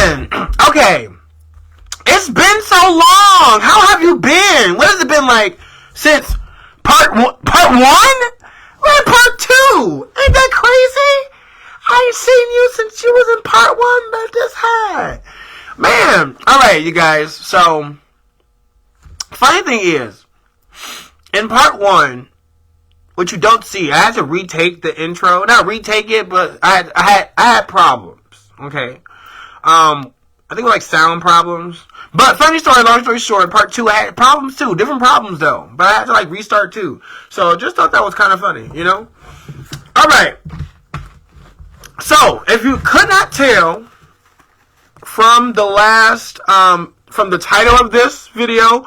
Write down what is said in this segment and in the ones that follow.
Man, okay. It's been so long. How have you been? What has it been like since part one? We're in part 2. Ain't that crazy? I ain't seen you since you was in part 1, but this high. Man, alright, you guys. So, funny thing is, in part 1, what you don't see, I had to retake the intro. Not retake it, but I had problems. Okay. I think it was like sound problems. But funny story, long story short, part 2 I had problems too. Different problems though. But I had to like restart too. So just thought that was kind of funny, you know? Alright. So, if you could not tell from the last, from the title of this video,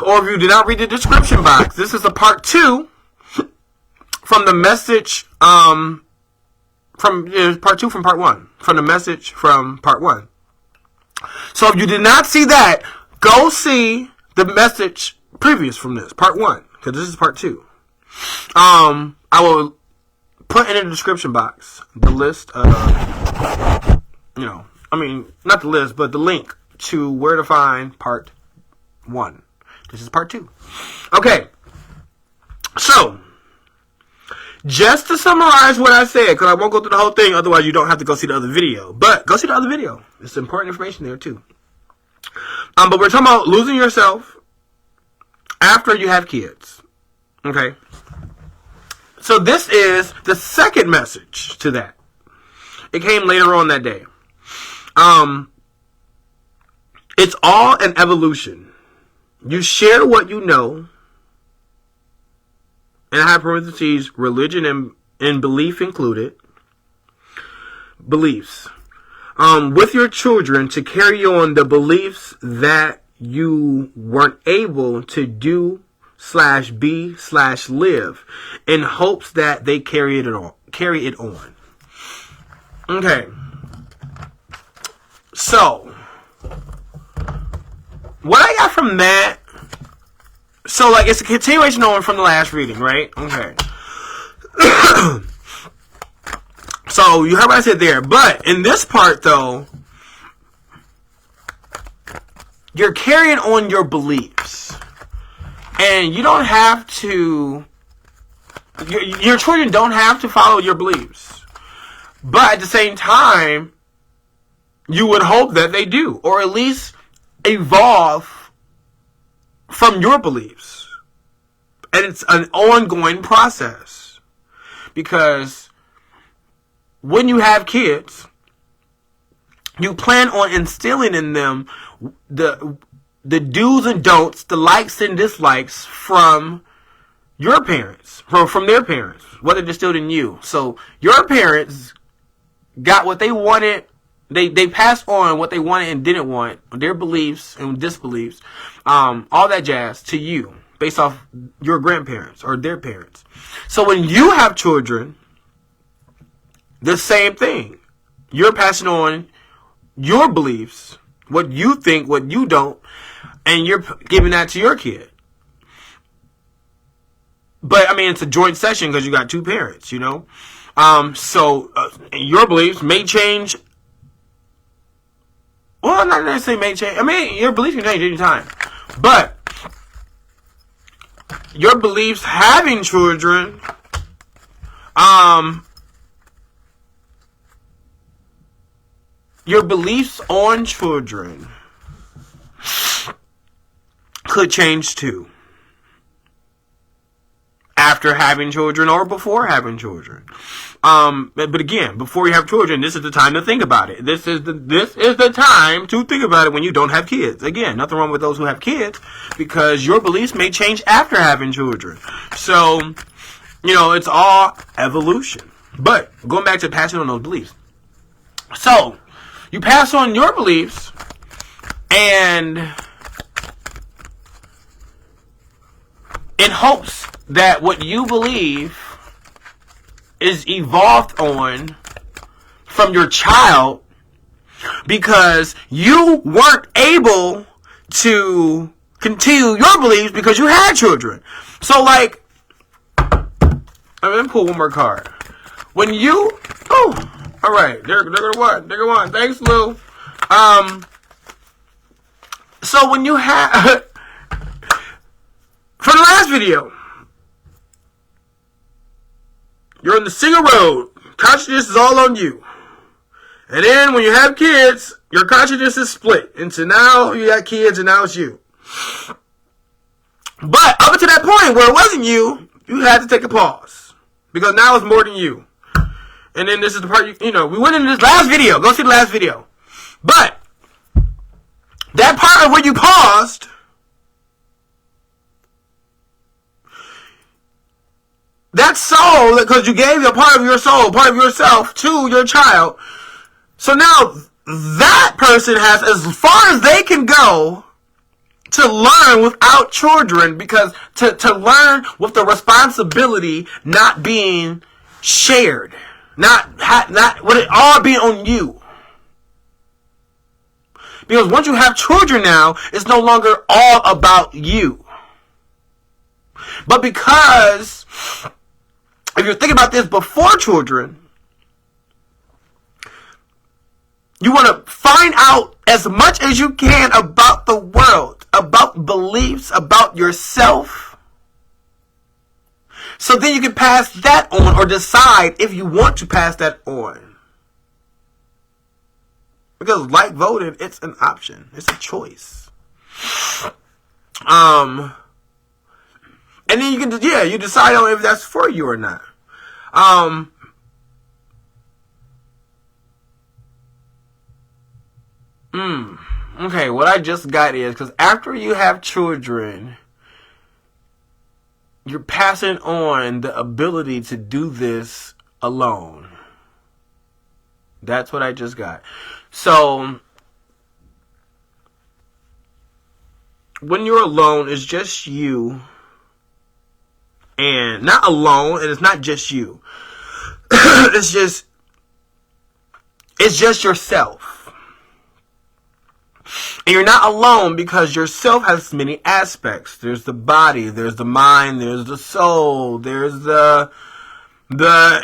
or if you did not read the description box, this is a part 2 from the message, part 2 from part 1. From the message from part 1. So if you did not see that, go see the message previous from this, part 1, because this is part 2. I will put in the description box the list of, not the list, but the link to where to find part 1. This is part 2. Okay. So, just to summarize what I said, because I won't go through the whole thing, otherwise you don't have to go see the other video. But, go see the other video. There's some important information there, too. But we're talking about losing yourself after you have kids. Okay? So, this is the second message to that. It came later on that day. It's all an evolution. You share what you know, and I have parentheses, religion and belief included, beliefs, with your children to carry on the beliefs that you weren't able to do /be/live in hopes that they carry it on. Okay. So, what I got from that, so like it's a continuation on from the last reading, right? Okay. So you heard what I said there, but in this part though, you're carrying on your beliefs, and you don't have to. Your children don't have to follow your beliefs, but at the same time, you would hope that they do, or at least evolve from your beliefs. And it's an ongoing process. Because when you have kids, you plan on instilling in them the do's and don'ts, the likes and dislikes from your parents, from their parents, what it instilled in you. So your parents got what they wanted. They passed on what they wanted and didn't want, their beliefs and disbeliefs, all that jazz to you based off your grandparents or their parents. So when you have children, the same thing. You're passing on your beliefs, what you think, what you don't, and you're giving that to your kid. But, it's a joint session because you got two parents, you know? So your beliefs may change. Well, not necessarily may change. Your beliefs can change any time. But your beliefs having children, your beliefs on children could change too. After having children or before having children. But again, before you have children, this is the time to think about it. This is the time to think about it when you don't have kids. Again, nothing wrong with those who have kids, because your beliefs may change after having children. So, it's all evolution. But going back to passing on those beliefs. So, you pass on your beliefs, and in hopes that what you believe is evolved on from your child, because you weren't able to continue your beliefs because you had children. So, like, I'm going to pull one more card. When you, All right. They're gonna what? They're gonna what? Thanks, Lou. So when you have for the last video, you're on the single road. Consciousness is all on you. And then when you have kids, your consciousness is split into now you got kids and now it's you. But up until that point where it wasn't you, you had to take a pause. Because now it's more than you. And then this is the part, we went into this last video. Go see the last video. But that part of where you paused, that soul, because you gave a part of your soul, part of yourself to your child. So now that person has as far as they can go to learn without children, because to learn with the responsibility not being shared, not with it all being on you. Because once you have children now, it's no longer all about you. But because if you're thinking about this before children, you want to find out as much as you can about the world, about beliefs, about yourself. So then you can pass that on or decide if you want to pass that on. Because like voting, it's an option. It's a choice. And then you can, you decide on if that's for you or not. Okay, what I just got is, because after you have children, you're passing on the ability to do this alone. That's what I just got. So, when you're alone, it's just you. And not alone, and it's not just you. It's just yourself. And you're not alone because yourself has many aspects. There's the body, there's the mind, there's the soul, there's the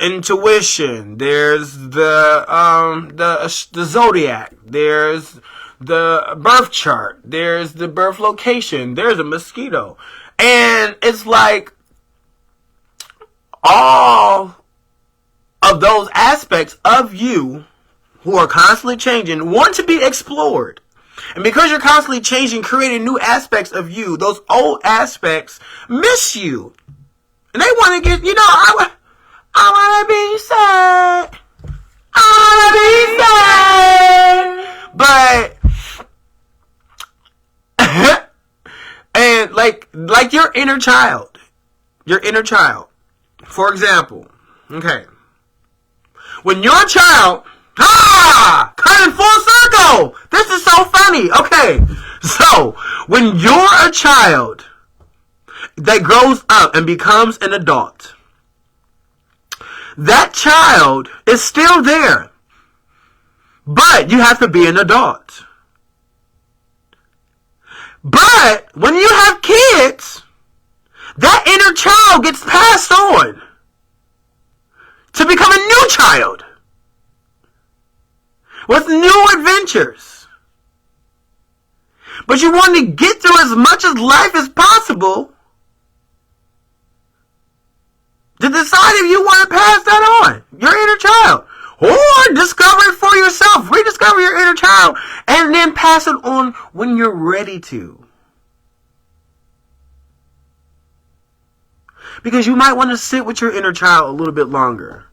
intuition, there's the zodiac, there's the birth chart, there's the birth location, there's a mosquito. And it's like all of those aspects of you who are constantly changing want to be explored. And because you're constantly changing, creating new aspects of you, those old aspects miss you. And they want to get, I want to be sad. I want to be sad. But, and like your inner child. For example, okay. When your child, coming full circle. This is so funny. Okay. So, when you're a child that grows up and becomes an adult, that child is still there. But you have to be an adult. But when you have kids, that inner child gets passed on to become a new child with new adventures. But you want to get through as much of life as possible to decide if you want to pass that on, your inner child. Or discover it for yourself. Rediscover your inner child and then pass it on when you're ready to. Because you might want to sit with your inner child a little bit longer.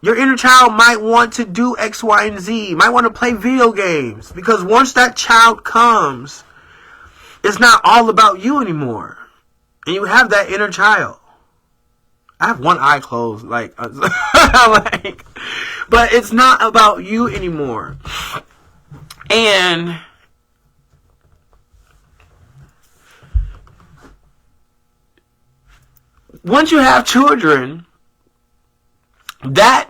Your inner child might want to do X, Y, and Z. Might want to play video games. Because once that child comes, it's not all about you anymore. And you have that inner child. I have one eye closed. But it's not about you anymore. And once you have children, that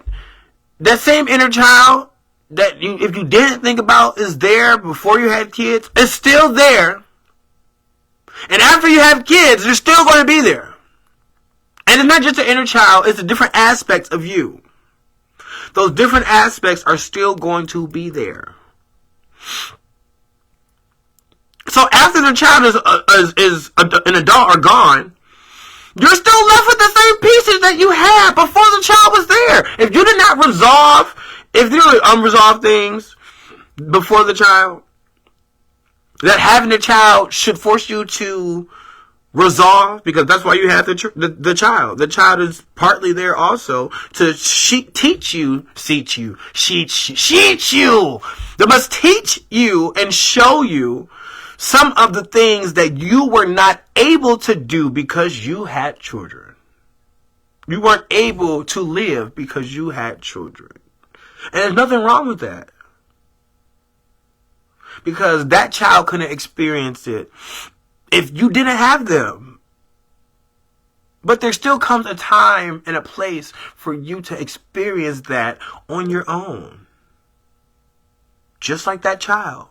same inner child that if you didn't think about is there before you had kids, is still there. And after you have kids, they're still going to be there. And it's not just the inner child, it's the different aspects of you. those different aspects are still going to be there. So after the child is an adult or gone, you're still left with the same pieces that you had before the child was there. If you did not resolve, if there were unresolved things before the child, that having a child should force you to resolve, because that's why you have the child. The child is partly there also to teach you. They must teach you and show you some of the things that you were not able to do because you had children. You weren't able to live because you had children. And there's nothing wrong with that. Because that child couldn't experience it if you didn't have them. But there still comes a time and a place for you to experience that on your own. Just like that child.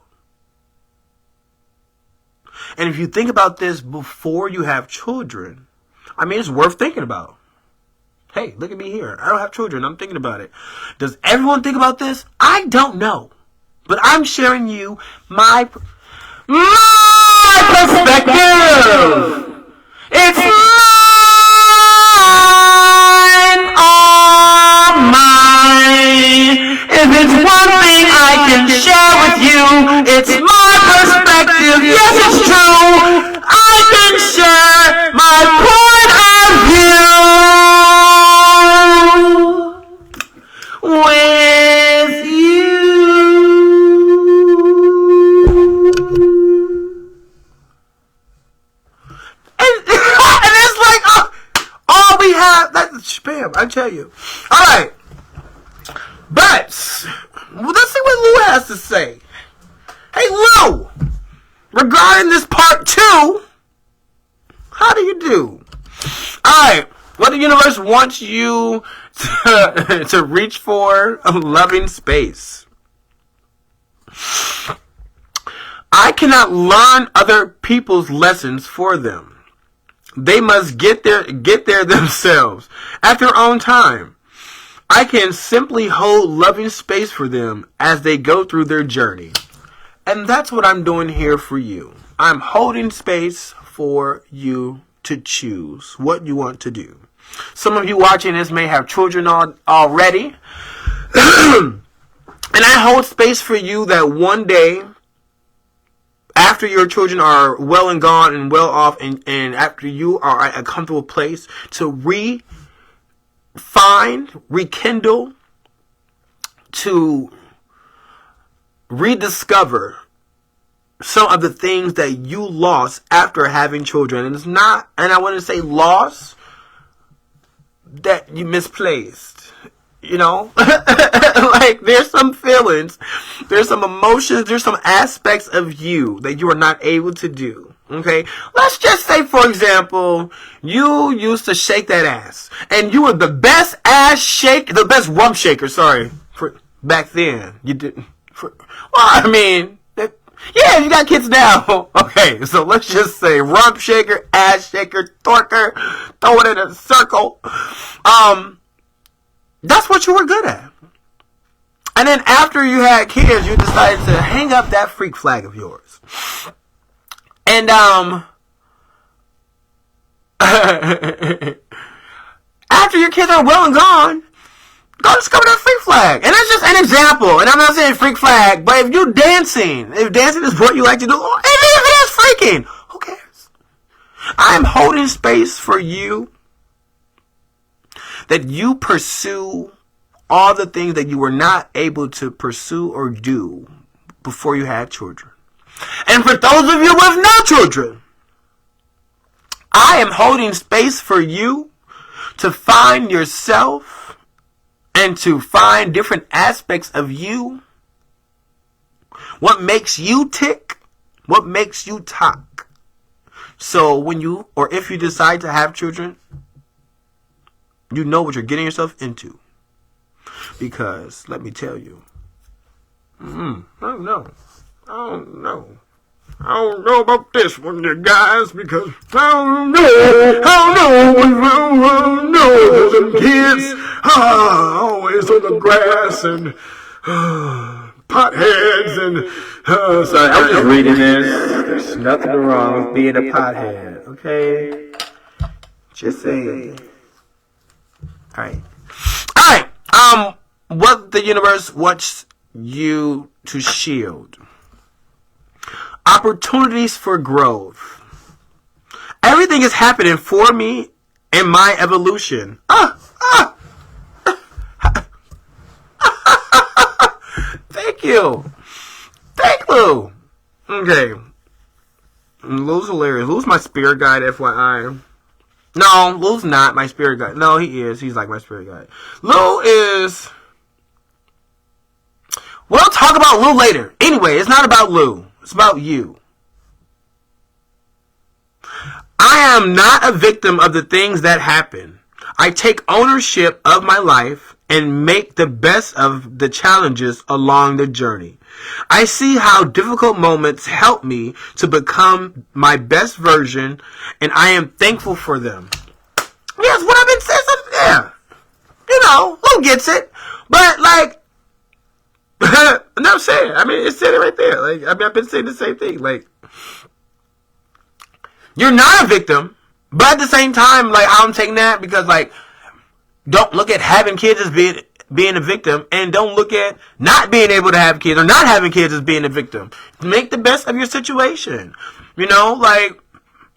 And if you think about this before you have children, I mean, it's worth thinking about. Hey, look at me here. I don't have children. I'm thinking about it. Does everyone think about this? I don't know. But I'm sharing you my perspective. It's mine, all mine. If it's one thing I can share with you, it's my perspective. Yes, it's true. I can share my point of view with you. And it's like, all we have, that's spam, I tell you. All right. But, let's see what Lou has to say. Hey, Lou, regarding this part 2, how do you do? Alright, what the universe wants you to reach for a loving space. I cannot learn other people's lessons for them. They must get there themselves at their own time. I can simply hold loving space for them as they go through their journey. And that's what I'm doing here for you. I'm holding space for you to choose what you want to do. Some of you watching this may have children already. And I hold space for you that one day, after your children are well and gone and well off, and after you are at a comfortable place, to rekindle, to rediscover some of the things that you lost after having children. And it's not, and I want to say loss that you misplaced, you know. Like, there's some feelings, there's some emotions, there's some aspects of you that you are not able to do. Okay, let's just say, for example, you used to shake that ass, and you were the best the best rump shaker. Sorry, for back then you didn't. Well, I mean, yeah, you got kids now. Okay, so let's just say rump shaker, ass shaker, torker, throw it in a circle. That's what you were good at. And then after you had kids, you decided to hang up that freak flag of yours. And after your kids are well and gone, go discover that freak flag. And that's just an example. And I'm not saying freak flag, but if you're dancing, if dancing is what you like to do, or even if it is freaking, who cares? I'm holding space for you that you pursue all the things that you were not able to pursue or do before you had children. And for those of you with no children, I am holding space for you to find yourself and to find different aspects of you. What makes you tick? What makes you talk? So when you, or if you decide to have children, you know what you're getting yourself into. Because, let me tell you, I don't know. I don't know about this one, you guys, because I don't know, them kids, always on the grass and potheads and, sorry, I'm just reading this. There's nothing wrong with being a pothead, okay? Just saying. Alright. What the universe wants you to shield. Opportunities for growth. Everything is happening for me in my evolution. Thank you. Thank Lou. Okay. Lou's hilarious. Lou's my spirit guide, FYI. No, Lou's not my spirit guide. No, he is. He's like my spirit guide. Lou is... We'll talk about Lou later. Anyway, it's not about Lou. It's about you. I am not a victim of the things that happen. I take ownership of my life and make the best of the challenges along the journey. I see how difficult moments help me to become my best version, and I am thankful for them. Yes, what I've been saying. Yeah. You know, Lou gets it. But, like, I'm saying. I mean, it's sitting right there. Like, I mean, I've been saying the same thing. Like, you're not a victim, but at the same time, like, I'm taking that because, like, don't look at having kids as being a victim, and don't look at not being able to have kids or not having kids as being a victim. Make the best of your situation. You know, like,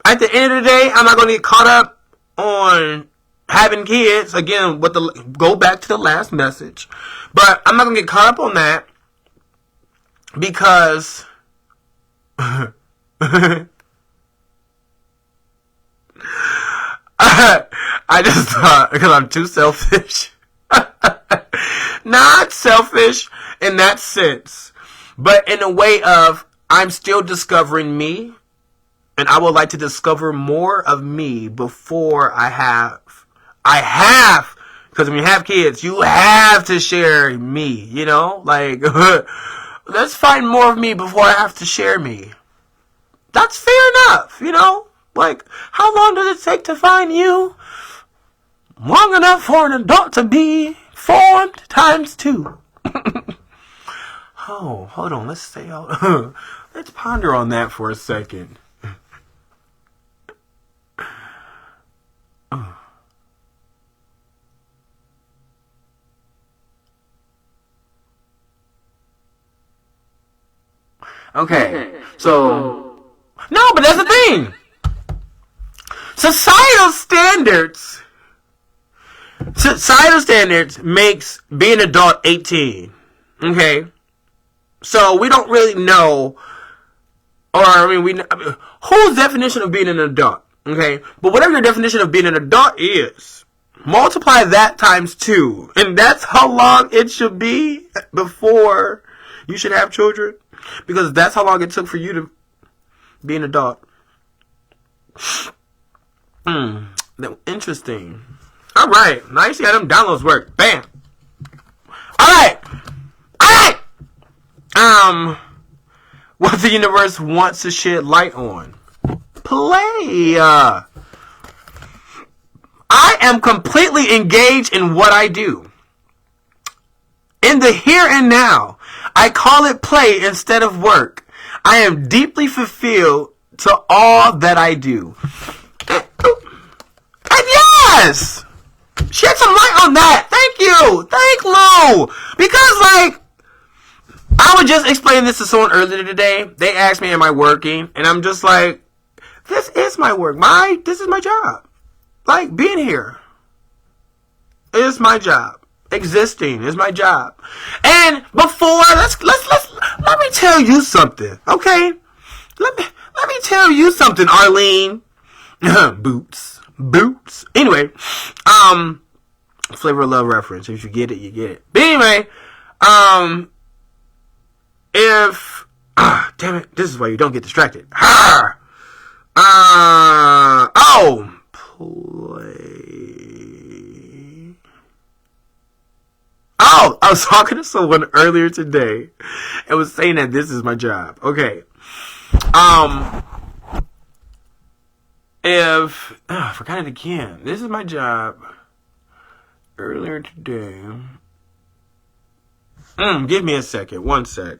at the end of the day, I'm not going to get caught up on having kids. Again, go back to the last message. But I'm not going to get caught up on that because I just thought, because I'm too selfish. Not selfish in that sense, but in a way of I'm still discovering me, and I would like to discover more of me before I have, because when you have kids, you have to share me, you know, like, let's find more of me before I have to share me. That's fair enough, you know, like, how long does it take to find you? Long enough for an adult to be formed times 2. Oh, hold on, let's ponder on that for a second. Okay, so, no, but that's the thing. Societal standards makes being an adult 18. Okay, so we don't really know, or I mean, whose definition of being an adult? Okay, but whatever your definition of being an adult is, multiply that times 2, and that's how long it should be before you should have children, because that's how long it took for you to be an adult. Interesting. All right, now you see how them downloads work. Bam. All right. What the universe wants to shed light on. Play. I am completely engaged in what I do. In the here and now, I call it play instead of work. I am deeply fulfilled to all that I do. And yes! Shed some light on that. Thank you. Thank Lou. Because, like, I was just explaining this to someone earlier today. They asked me, am I working? And I'm just like, this is my work. This is my job. Like, being here is my job. Existing is my job. And before, let me tell you something, okay? Let me tell you something, Arlene. Boots. Anyway, Flavor of Love reference. If you get it, you get it. But anyway, damn it, this is why you don't get distracted. Play. Oh, I was talking to someone earlier today and was saying that this is my job. Okay. I forgot it again. This is my job. Earlier today. Give me a second. One sec.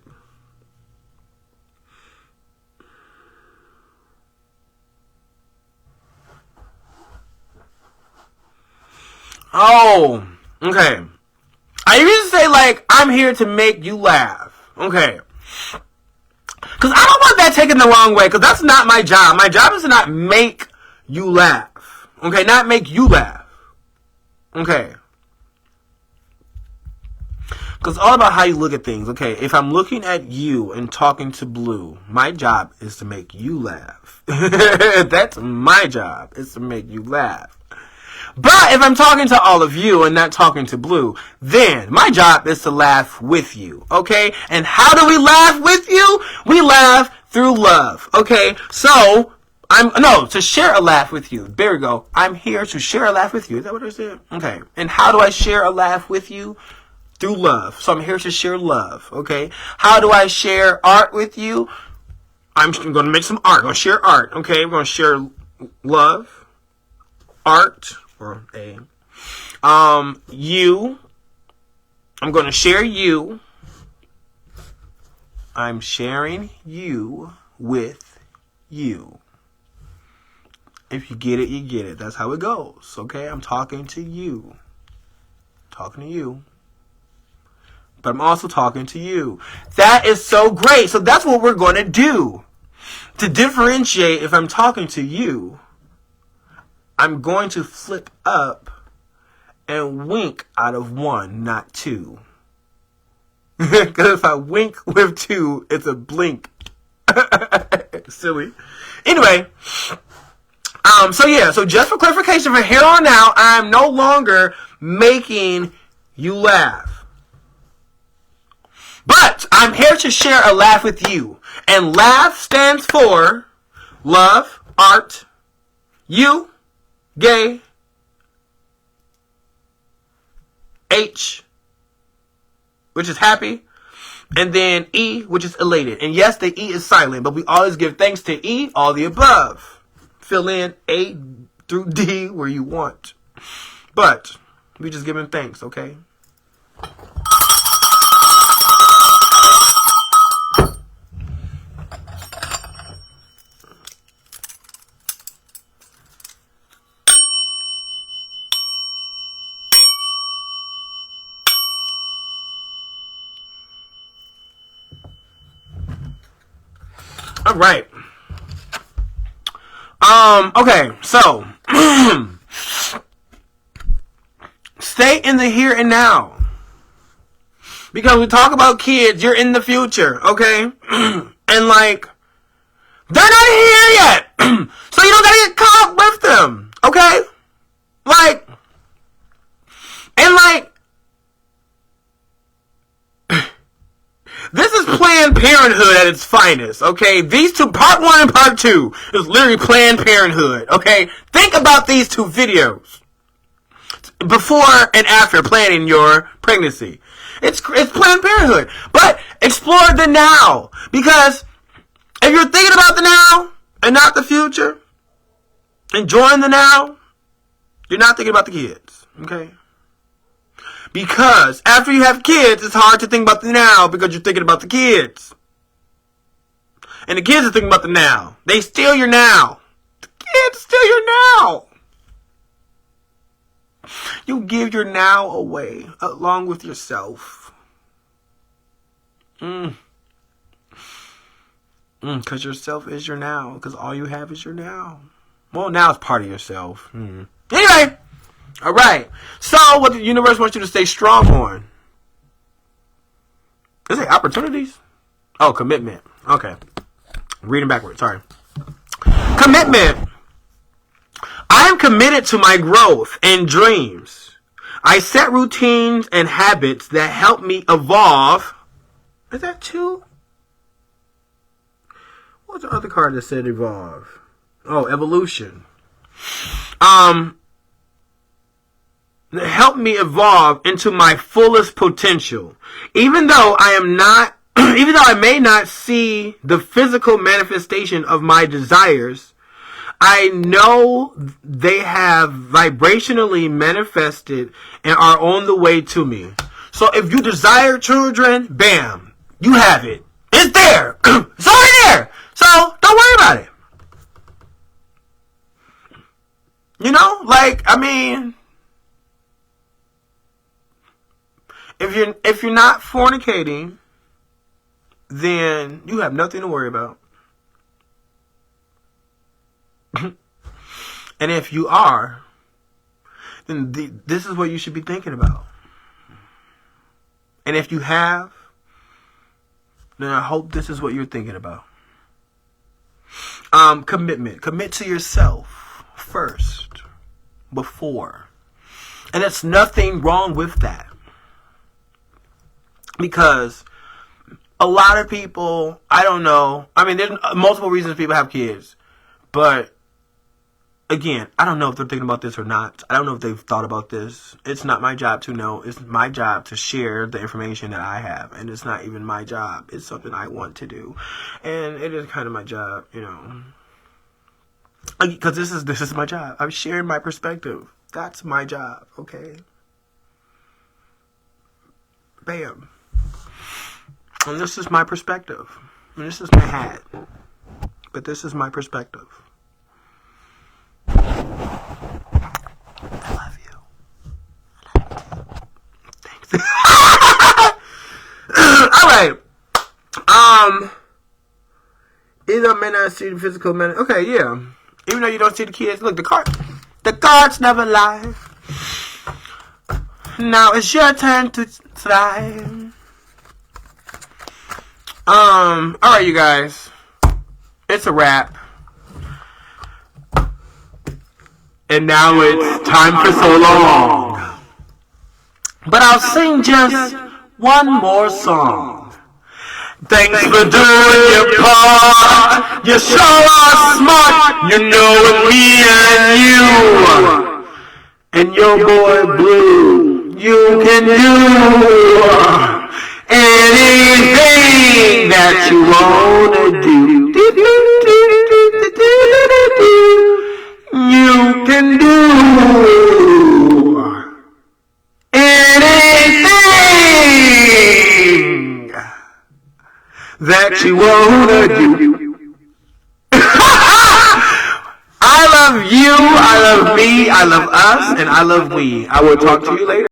Oh, okay. I used to say, like, I'm here to make you laugh. Okay. Because I don't want that taken the wrong way, because that's not my job. My job is to not make you laugh. Okay, not make you laugh. Okay. Because it's all about how you look at things. Okay, if I'm looking at you and talking to Blue, my job is to make you laugh. That's my job, is to make you laugh. But if I'm talking to all of you and not talking to Blue, then my job is to laugh with you, okay? And how do we laugh with you? We laugh through love, okay? So, to share a laugh with you. There we go. I'm here to share a laugh with you. Is that what I said? Okay. And how do I share a laugh with you? Through love. So I'm here to share love, okay? How do I share art with you? I'm going to make some art. I'm going to share art, okay? We're going to share love, art, or you. I'm going to share you. I'm sharing you with you. If you get it, you get it. That's how it goes, okay? I'm talking to you. Talking to you. But I'm also talking to you. That is so great. So that's what we're going to do. To differentiate, if I'm talking to you, I'm going to flip up and wink out of one, not two. Because if I wink with two, it's a blink. Silly. Anyway. So just for clarification, from here on out, I'm no longer making you laugh. But I'm here to share a laugh with you. And laugh stands for love, art, you, gay, H, which is happy, and then E, which is elated. And yes, the E is silent, but we always give thanks to E, all the above. Fill in A through D where you want. But we just giving thanks, okay? All right. Okay, so stay in the here and now. Because we talk about kids, you're in the future, okay? And like, they're not here yet. So you don't gotta get caught with them, okay? Like, and like, this is Planned Parenthood at its finest, okay? These two, part 1 and part 2, is literally Planned Parenthood, okay? Think about these two videos. Before and after planning your pregnancy. It's Planned Parenthood. But explore the now. Because if you're thinking about the now and not the future, enjoying the now, you're not thinking about the kids, okay? Because after you have kids, it's hard to think about the now because you're thinking about the kids. And the kids are thinking about the now. They steal your now. The kids steal your now. You give your now away along with yourself. Because yourself is your now. Because all you have is your now. Well, now it's part of yourself. Anyway. All right. So, what the universe wants you to stay strong on? Is it opportunities? Oh, commitment. Okay. Reading backwards. Sorry. Commitment. I am committed to my growth and dreams. I set routines and habits that help me evolve. Is that 2? What's the other card that said evolve? Oh, evolution. Help me evolve into my fullest potential. Even though I am not even though I may not see the physical manifestation of my desires, I know they have vibrationally manifested and are on the way to me. So if you desire children, bam, you have it. It's there. It's already there. So don't worry about it. You know, like, I mean, if you're not fornicating, then you have nothing to worry about. And if you are, then this is what you should be thinking about. And if you have, then I hope this is what you're thinking about. Commitment. Commit to yourself first, before. And there's nothing wrong with that. Because a lot of people, I don't know. I mean, there's multiple reasons people have kids. But, again, I don't know if they're thinking about this or not. I don't know if they've thought about this. It's not my job to know. It's my job to share the information that I have. And it's not even my job. It's something I want to do. And it is kind of my job, you know. Because this is my job. I'm sharing my perspective. That's my job, okay? Bam. And this is my perspective. And this is my hat. But this is my perspective. I love you. Thanks. Alright. Either may not see the physical man. Okay, yeah. Even though you don't see the kids. Look, the cards never lie. Now it's your turn to thrive. Alright, you guys. It's a wrap. And now it's time for so long. But I'll sing just one more song. Thanks for doing your part. You sure are smart. You know it, me and you. And your boy Blue. You can do anything that you wanna do. You can do anything that you wanna do. I love you, I love me, I love us, and I love we. I will talk to you later.